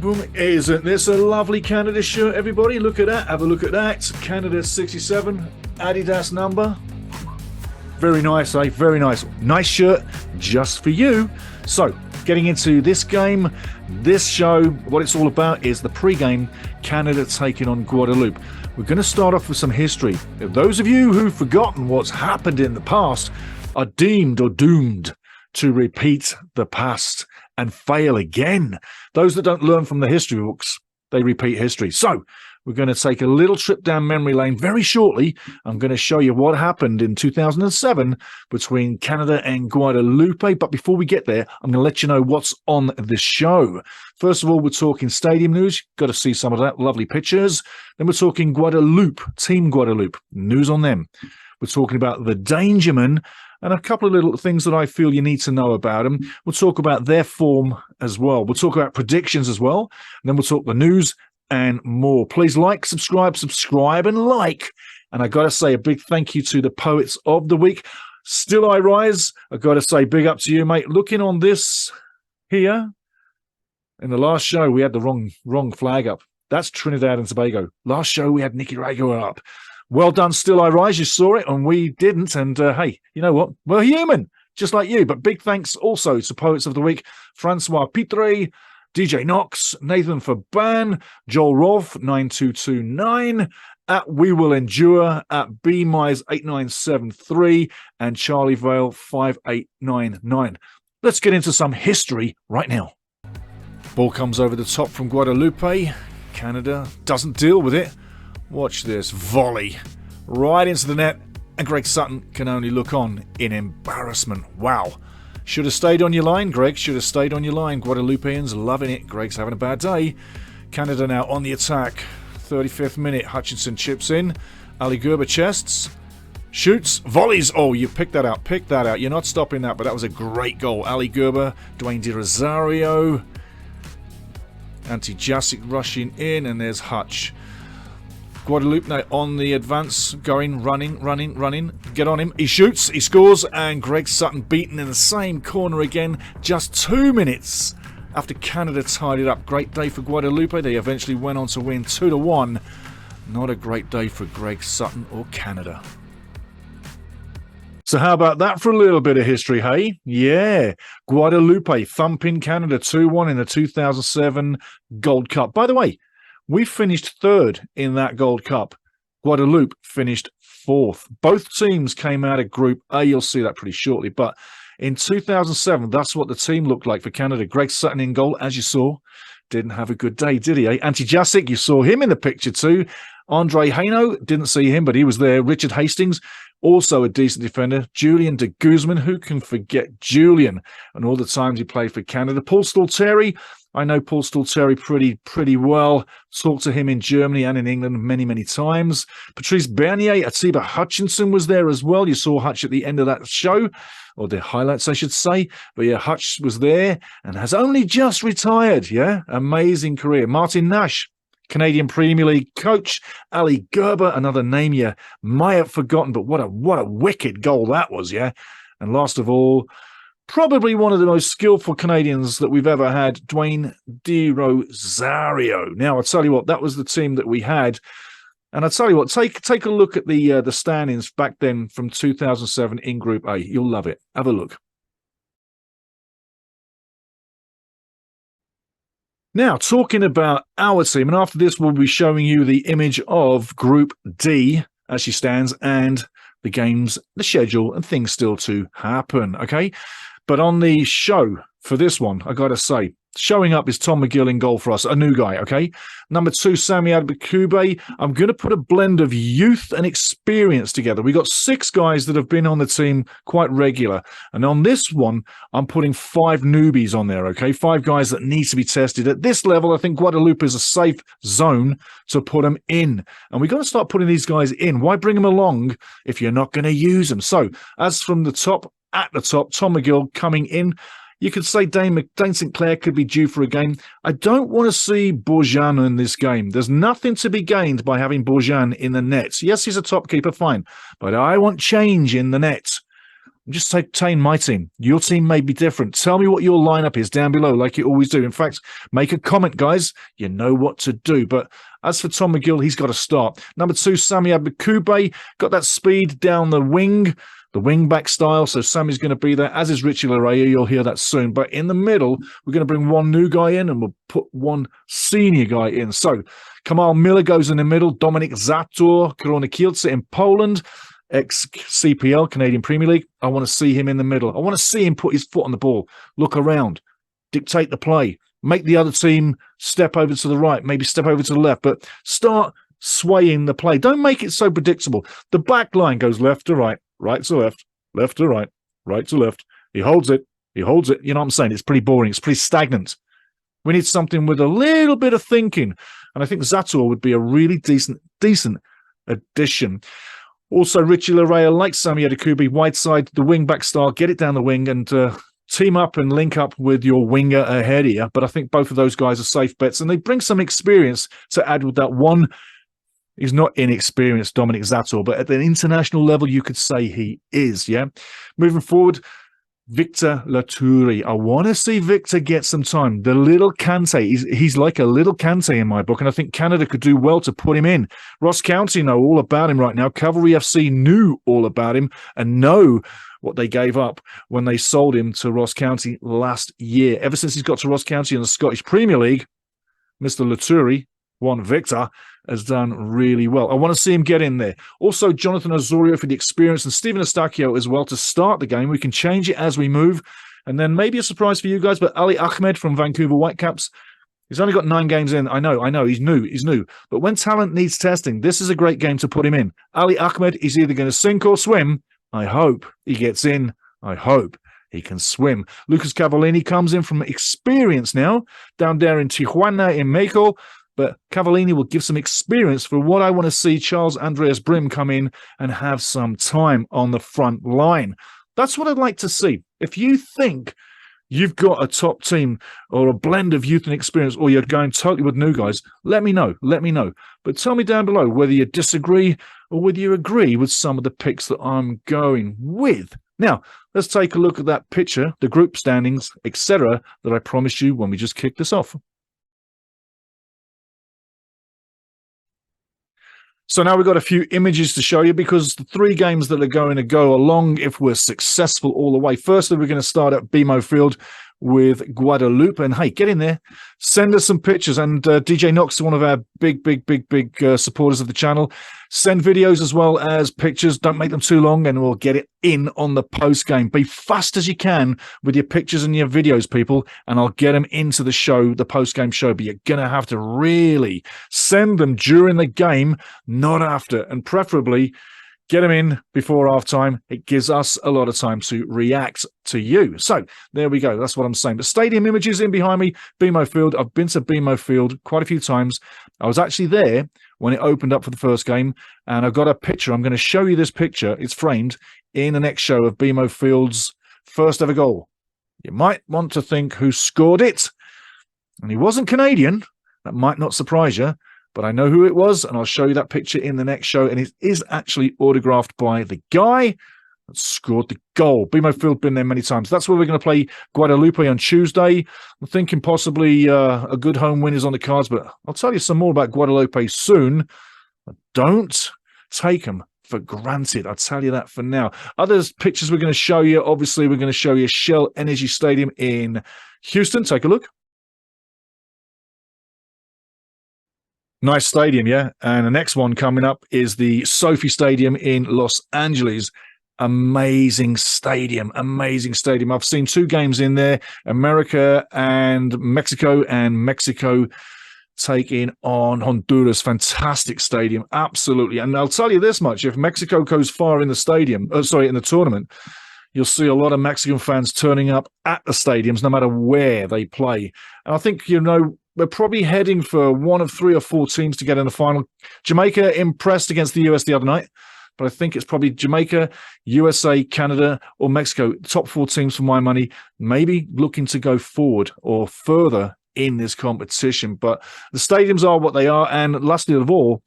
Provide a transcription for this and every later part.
boom. Isn't this a lovely Canada shirt, everybody? Look at that. Have a look at that. Canada 67, Adidas number. Very nice, eh? Very nice. Nice shirt just for you. So, getting into this game, this show, what it's all about is the pre-game, Canada taking on Guadeloupe. We're going to start off with some history. Those of you who've forgotten what's happened in the past are deemed or doomed to repeat the past and fail again. Those that don't learn from the history books, they repeat history. So, we're going to take a little trip down memory lane very shortly. I'm going to show you what happened in 2007 between Canada and Guadeloupe. But before we get there, I'm going to let you know what's on the show. First of all, we're talking stadium news. Got to see some of that. Lovely pictures. Then we're talking Guadeloupe, Team Guadeloupe. News on them. We're talking about the Dangermen and a couple of little things that I feel you need to know about them. We'll talk about their form as well. We'll talk about predictions as well. And then we'll talk the news and more. Please like, subscribe, and like. And I got to say a big thank you to the Poets of the Week. Still I Rise. I got to say big up to you, mate. Looking on this here, in the last show, we had the wrong flag up. That's Trinidad and Tobago. Last show, we had Nicaragua up. Well done, Still I Rise. You saw it, and we didn't. And hey, you know what? We're human, just like you. But big thanks also to Poets of the Week, Francois Pitre, DJ Knox, Nathan Faban, Joel Rolf, 9229, at We Will Endure, at BMyes8973, and Charlie Vale, 5899. Let's get into some history right now. Ball comes over the top from Guadeloupe. Canada doesn't deal with it. Watch this volley right into the net, and Greg Sutton can only look on in embarrassment. Wow. Should have stayed on your line, Greg. Should have stayed on your line. Guadeloupeans loving it. Greg's having a bad day. Canada now on the attack. 35th minute. Hutchinson chips in. Ali Gerber chests. Shoots. Volleys. Oh, you picked that out. Picked that out. You're not stopping that, but that was a great goal. Ali Gerber. Dwayne De Rosario. Anti-Jasic rushing in. And there's Hutch. Guadeloupe now on the advance, going, running. Get on him. He shoots, he scores, and Greg Sutton beaten in the same corner again just 2 minutes after Canada tied it up. Great day for Guadeloupe. They eventually went on to win 2-1. Not a great day for Greg Sutton or Canada. So how about that for a little bit of history, hey? Yeah, Guadeloupe thumping Canada 2-1 in the 2007 Gold Cup. By the way, we finished third in that Gold Cup. Guadeloupe finished fourth. Both teams came out of Group A. You'll see that pretty shortly. But in 2007, that's what the team looked like for Canada. Greg Sutton in goal, as you saw. Didn't have a good day, did he? Eh? Anti-Jasic, you saw him in the picture too. Andre Haino, didn't see him, but he was there. Richard Hastings, also a decent defender. Julian de Guzman, who can forget Julian and all the times he played for Canada. Paul Stalteri, I know Paul Stalteri pretty well. Talked to him in Germany and in England many times. Patrice Bernier, Atiba Hutchinson was there as well. You saw Hutch at the end of that show, or the highlights, I should say. But yeah, Hutch was there and has only just retired. Yeah, amazing career. Martin Nash, Canadian Premier League coach. Ali Gerber, another name you might have forgotten, but what a wicked goal that was, yeah. And last of all, probably one of the most skillful Canadians that we've ever had, Dwayne De Rosario. Now, I'll tell you what, that was the team that we had. And I'll tell you what, take a look at the standings back then from 2007 in Group A. You'll love it. Have a look. Now, talking about our team, and after this, we'll be showing you the image of Group D as she stands and the games, the schedule, and things still to happen, okay? But on the show for this one, I got to say, showing up is Tom McGill in goal for us, a new guy, okay? Number 2, Sami Adbakube. I'm going to put a blend of youth and experience together. We got 6 guys that have been on the team quite regular. And on this one, I'm putting 5 newbies on there, okay? 5 guys that need to be tested. At this level, I think Guadeloupe is a safe zone to put them in. And we've got to start putting these guys in. Why bring them along if you're not going to use them? So, as from the top, at the top, Tom McGill coming in. You could say Dane Sinclair could be due for a game. I don't want to see Bourjan in this game. There's nothing to be gained by having Bourjan in the net. Yes, he's a top keeper, fine. But I want change in the net. I'm just saying my team. Your team may be different. Tell me what your lineup is down below, like you always do. In fact, make a comment, guys. You know what to do. But as for Tom McGill, he's got to start. Number 2, Sami Abakube, got that speed down the wing back style. So Sami's going to be there, as is Richie Larea. You'll hear that soon. But in the middle, we're going to bring one new guy in and we'll put one senior guy in. So Kamal Miller goes in the middle. Dominik Zator, Korona Kielce in Poland. Ex-CPL, Canadian Premier League. I want to see him in the middle. I want to see him put his foot on the ball, look around, dictate the play, make the other team step over to the right, maybe step over to the left, but start swaying the play. Don't make it so predictable. The back line goes left to right to left to right to left. He holds it. You know what I'm saying? It's pretty boring. It's pretty stagnant. We need something with a little bit of thinking. And I think Zator would be a really decent addition. Also, Richie Larea, like Sami Adekubi, wide side, the wing-back style, get it down the wing and team up and link up with your winger ahead here. But I think both of those guys are safe bets, and they bring some experience to add with that one. He's not inexperienced, Dominik Zator, but at the international level, you could say he is, yeah? Moving forward, Victor Laturi. I want to see Victor get some time. The little Kante, he's like a little Kante in my book, and I think Canada could do well to put him in. Ross County know all about him right now. Cavalry FC knew all about him and know what they gave up when they sold him to Ross County last year. Ever since he's got to Ross County in the Scottish Premier League, Mr. Laturi, Victor, has done really well. I want to see him get in there. Also, Jonathan Osorio for the experience and Stephen Eustachio as well to start the game. We can change it as we move. And then maybe a surprise for you guys, but Ali Ahmed from Vancouver Whitecaps, he's only got 9 games in. I know. He's new. But when talent needs testing, this is a great game to put him in. Ali Ahmed is either going to sink or swim. I hope he gets in. I hope he can swim. Lucas Cavallini comes in from experience now, down there in Tijuana in Mexico. But Cavallini will give some experience for what I want to see Charles Andreas Brim come in and have some time on the front line. That's what I'd like to see. If you think you've got a top team or a blend of youth and experience, or you're going totally with new guys, let me know. But tell me down below whether you disagree or whether you agree with some of the picks that I'm going with. Now, let's take a look at that picture, the group standings, etc., that I promised you when we just kicked this off. So now we've got a few images to show you because the 3 games that are going to go along if we're successful all the way. Firstly, we're going to start at BMO Field with Guadeloupe. And hey, get in there. Send us some pictures. And DJ Knox is one of our big supporters of the channel. Send videos as well as pictures. Don't make them too long and we'll get it in on the post game. Be fast as you can with your pictures and your videos, people, and I'll get them into the show, the post game show. But you're going to have to really send them during the game, not after, and preferably get them in before halftime. It gives us a lot of time to react to you. So there we go. That's what I'm saying. The stadium images in behind me, BMO Field. I've been to BMO Field quite a few times. I was actually there when it opened up for the first game, and I've got a picture. I'm going to show you this picture. It's framed in the next show of BMO Field's first ever goal. You might want to think who scored it. And he wasn't Canadian. That might not surprise you. But I know who it was, and I'll show you that picture in the next show. And it is actually autographed by the guy that scored the goal. BMO Field, been there many times. That's where we're going to play Guadeloupe on Tuesday. I'm thinking possibly a good home win is on the cards, but I'll tell you some more about Guadeloupe soon. But don't take them for granted. I'll tell you that for now. Other pictures we're going to show you. Obviously, we're going to show you Shell Energy Stadium in Houston. Take a look. Nice stadium, yeah? And the next one coming up is the Sophie Stadium in Los Angeles. Amazing stadium. I've seen 2 games in there, America and Mexico taking on Honduras. Fantastic stadium, absolutely. And I'll tell you this much, if Mexico goes far in the stadium, in the tournament, you'll see a lot of Mexican fans turning up at the stadiums, no matter where they play. And I think, we're probably heading for one of 3 or 4 teams to get in the final. Jamaica impressed against the US the other night, but I think it's probably Jamaica, USA, Canada, or Mexico. Top 4 teams for my money, maybe looking to go forward or further in this competition. But the stadiums are what they are. And lastly of all,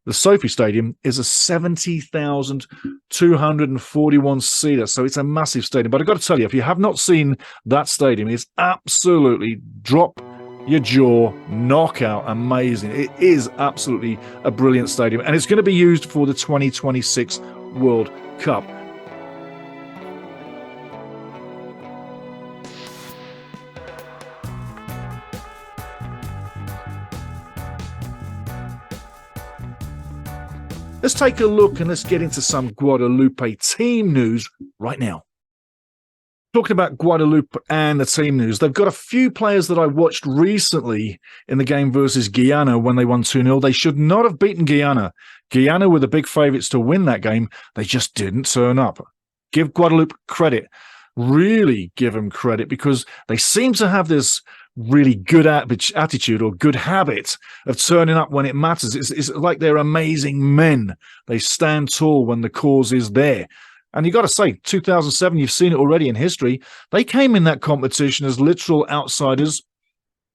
the Sophie Stadium is a 70,000 241 seater, so it's a massive stadium. But I've got to tell you, if you have not seen that stadium, it's absolutely drop your jaw, knockout, amazing. It is absolutely a brilliant stadium, and it's going to be used for the 2026 World Cup. Let's take a look and let's get into some Guadeloupe team news right now. Talking about Guadeloupe and the team news, they've got a few players that I watched recently in the game versus Guyana when they won 2-0. They should not have beaten Guyana. Guyana were the big favourites to win that game. They just didn't turn up. Give Guadeloupe credit. Really give them credit, because they seem to have this really good attitude or good habit of turning up when it matters. It's like they're amazing men. They stand tall when the cause is there. And you got to say, 2007, you've seen it already in history. They came in that competition as literal outsiders,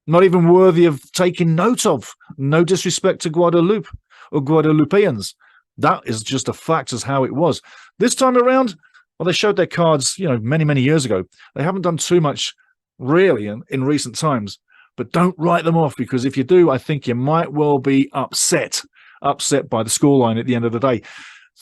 not even worthy of taking note of. No disrespect to Guadeloupe or Guadeloupeans. That is just a fact as how it was. This time around, well, they showed their cards, many, many years ago. They haven't done too much really in recent times, but don't write them off, because if you do, I think you might well be upset by the scoreline at the end of the day.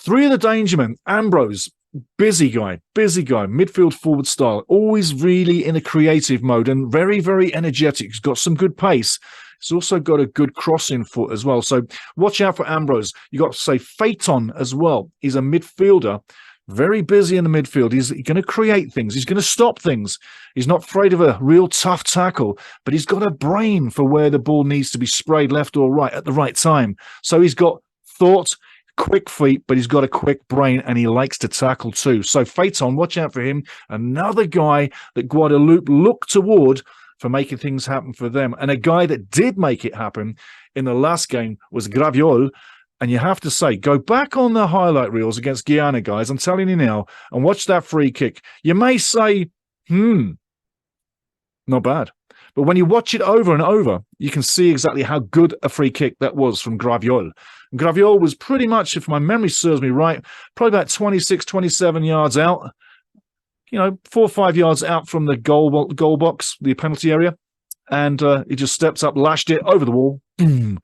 3 of the danger men. Ambrose, busy guy, midfield forward style, always really in a creative mode and very, very energetic. He's got some good pace. He's also got a good crossing foot as well. So watch out for Ambrose. You got to say Phaeton as well. He's a midfielder. Very busy in the midfield. He's going to create things. He's going to stop things. He's not afraid of a real tough tackle, but he's got a brain for where the ball needs to be sprayed left or right at the right time. So he's got thought, quick feet, but he's got a quick brain, and he likes to tackle too. So Phaeton, watch out for him. Another guy that Guadeloupe looked toward for making things happen for them. And a guy that did make it happen in the last game was Graviol. And you have to say, go back on the highlight reels against Guyana, guys. I'm telling you now, and watch that free kick. You may say, not bad. But when you watch it over and over, you can see exactly how good a free kick that was from Graviol. Graviol was pretty much, if my memory serves me right, probably about 26, 27 yards out. 4 or 5 yards out from the goal box, the penalty area. And he just steps up, lashed it over the wall. Boom.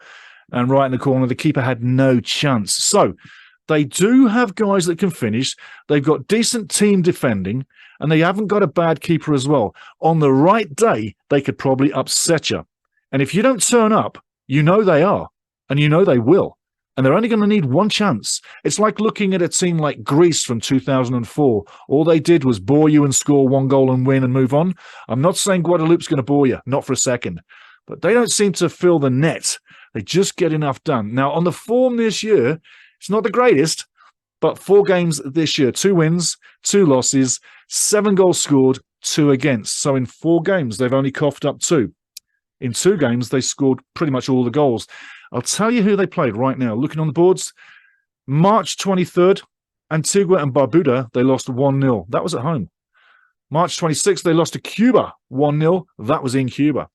And right in the corner, the keeper had no chance. So they do have guys that can finish. They've got decent team defending, and they haven't got a bad keeper as well. On the right day, they could probably upset you. And if you don't turn up, you know they are, and you know they will. And they're only going to need one chance. It's like looking at a team like Greece from 2004. All they did was bore you and score 1 goal and win and move on. I'm not saying Guadeloupe's going to bore you, not for a second. But they don't seem to fill the net. They just get enough done. Now, on the form this year, it's not the greatest, but 4 games this year, 2 wins, 2 losses, 7 goals scored, 2 against. So in 4 games, they've only coughed up 2. In 2 games, they scored pretty much all the goals. I'll tell you who they played right now. Looking on the boards, March 23rd, Antigua and Barbuda, they lost 1-0. That was at home. March 26th, they lost to Cuba 1-0. That was in Cuba.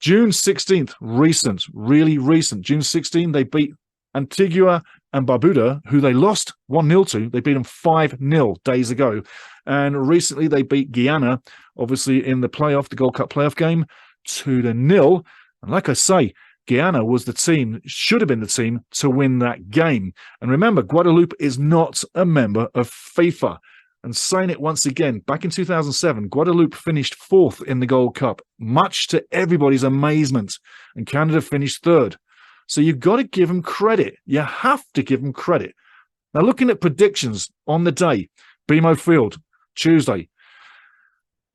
June 16th, really recent. June 16th, they beat Antigua and Barbuda, who they lost 1-0 to. They beat them 5-0 days ago. And recently, they beat Guyana, obviously in the playoff, the Gold Cup playoff game, 2-0. And like I say, Guyana was the team, should have been the team to win that game. And remember, Guadeloupe is not a member of FIFA. And saying it once again, back in 2007, Guadeloupe finished 4th in the Gold Cup, much to everybody's amazement, and Canada finished 3rd. So you've got to give them credit. You have to give them credit. Now, looking at predictions on the day, BMO Field, Tuesday.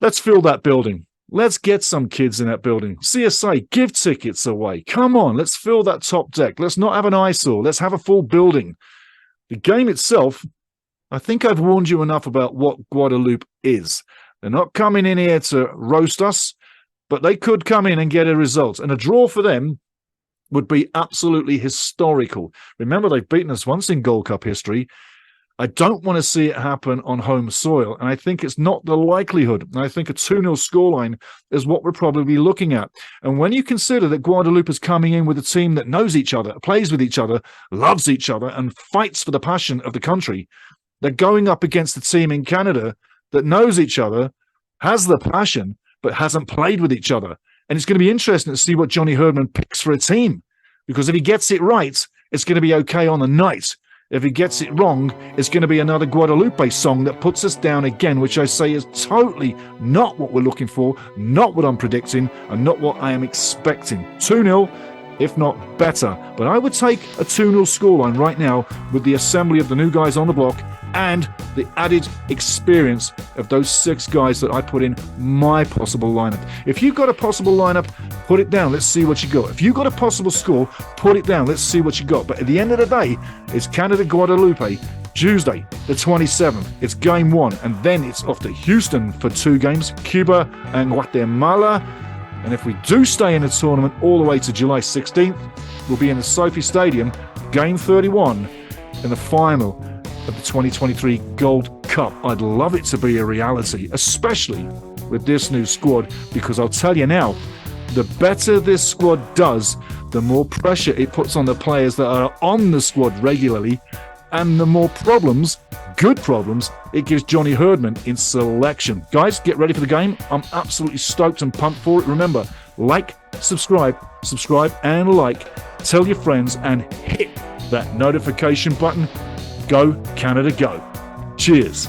Let's fill that building. Let's get some kids in that building. CSA, give tickets away. Come on, let's fill that top deck. Let's not have an eyesore. Let's have a full building. The game itself, I think I've warned you enough about what Guadeloupe is. They're not coming in here to roast us, but they could come in and get a result. And a draw for them would be absolutely historical. Remember, they've beaten us once in Gold Cup history. I don't want to see it happen on home soil, and I think it's not the likelihood. And I think a 2-0 scoreline is what we're probably looking at. And when you consider that Guadeloupe is coming in with a team that knows each other, plays with each other, loves each other, and fights for the passion of the country, They're going up against a team in Canada that knows each other, has the passion, but hasn't played with each other. And it's going to be interesting to see what Johnny Herdman picks for a team. Because if he gets it right, it's going to be okay on the night. If he gets it wrong, it's going to be another Guadeloupe song that puts us down again, which I say is totally not what we're looking for, not what I'm predicting, and not what I am expecting. 2-0, if not better. But I would take a 2-0 scoreline right now with the assembly of the new guys on the block and the added experience of those 6 guys that I put in my possible lineup. If you've got a possible lineup, put it down. Let's see what you got. If you've got a possible score, put it down. Let's see what you got. But at the end of the day, it's Canada-Guadeloupe, Tuesday, the 27th. It's game 1, and then it's off to Houston for 2 games, Cuba and Guatemala. And if we do stay in the tournament all the way to July 16th, we'll be in the Sophie Stadium, game 31, in the final of the 2023 Gold Cup. I'd love it to be a reality, especially with this new squad, because I'll tell you now, the better this squad does, the more pressure it puts on the players that are on the squad regularly, and the more problems, good problems, it gives Johnny Herdman in selection. Guys, get ready for the game. I'm absolutely stoked and pumped for it. Remember, like, subscribe, and like. Tell your friends and hit that notification button. Go Canada, go. Cheers.